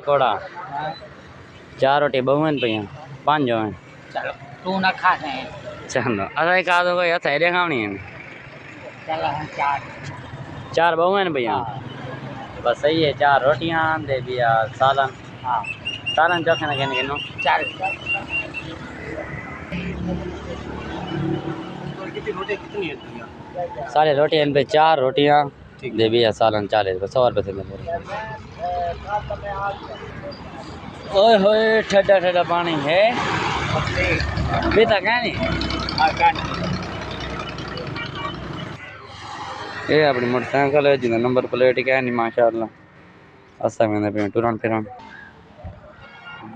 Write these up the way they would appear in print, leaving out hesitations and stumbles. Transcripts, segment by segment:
कोड़ा 4 रोटी बहुन पिया 5 हैं चलो तू ना खा दे चलो अरे का दो कोई हथे दे खावनी है चल हम 4 बहुन भैया बस सही है 4 रोटियां दे दिया सालन हां सालन जो खाना कहने नो 4 कितनी रोटी कितनी है सारे रोटी इन पे 4 रोटियां दे दिया सालन 40 100 रुपए से ओए होए ठंडा ठंडा पानी है पीता क्या नहीं ये अपनी मोटरसाइकिल है जिन्हें नंबर प्लेट क्या नहीं माशाल्लाह असा मैंने पे टूरन फिरन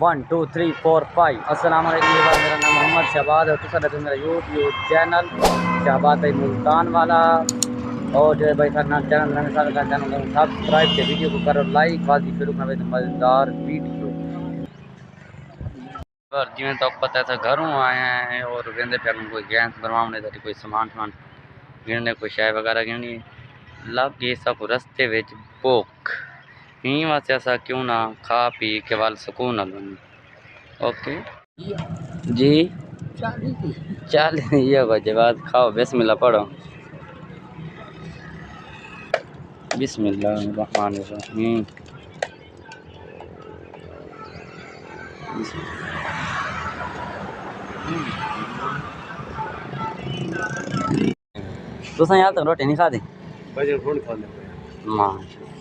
1 2 3 4 5 अस्सलाम वालेकुम मेरा नाम मोहम्मद शहबाज और तुसा देखो मेरा यूट्यूब चैनल शहबाज भाई मुल्तान वाला और जो भाई सर चैनल का चैनल सब्सक्राइब के वीडियो को करो लाइक बात शुरू करें तो मज़ेदार वीडियो पर जिमें तो पता है घरों आए हैं और वेंदे पे कोई गैस बनवाने दा कोई सामान गिनने कोई चाय वगैरह गिननी लग ये सब रस्ते विच भुख ही वास्ते असा क्यों ना खा पी के वाल सुकून हलूं ओके जी चल ये बजे बाद खाओ बिस्मिल्लाह पढ़ो बिस्मिल्लाहिर्रहमानिर्रहीम तुसा यार तक रोटी नहीं खा दी बजे फोन खाने मां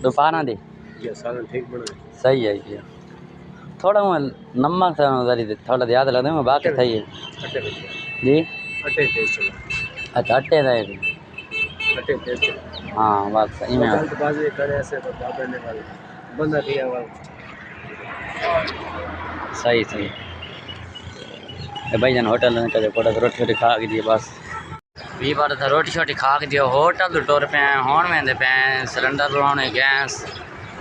दोपहर दे ये सालन ठीक बना सही है ये थोड़ा नमक था उधर थोड़ा याद लगा मैं बाकी था ये अटे जी अटे टेस्ट अच्छा अट्टे था अटे टेस्ट हाँ बात सही में जल्दबाजी करे ऐसे तो बाबरने वाले बंदा दिया वाला सही सही भाई जान होटल में कदे कोड़ा रोटी छोटी खा के दिए बस 20 बार था रोटी छोटी खा के दियो होटल तो टुर पे होन में दे पे सिलेंडर भरवाने गैस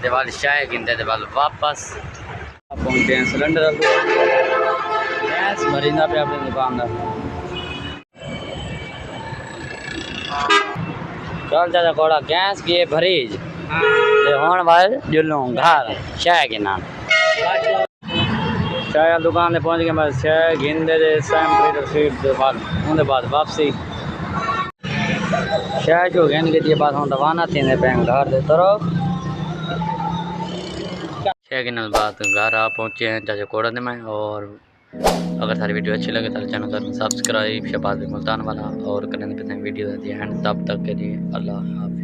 देवाल चाय गिनते देवाल वापस पहुंचे हैं सिलेंडर गैस मरीना पे अपने दुकानदार चल चाचा कोड़ा गैस की भरीज ये होन वाले जुलूं घर चाय के नाम चाय दुकान पे पहुंच गए बस चाय गिन दे रसीद के बाद वापसी चाय जो गिन के दिए बाद हम रवाना थे बैंक घर दे तरफ 6 दिन बाद घर आ पहुंचे हैं चाचा कोड़ा में और अगर सारी वीडियो अच्छी लगे तो चैनल कर सब्सक्राइब शहबाज मुल्तान वाला और करने वीडियो तब तक के लिए अल्लाह हाफिज़।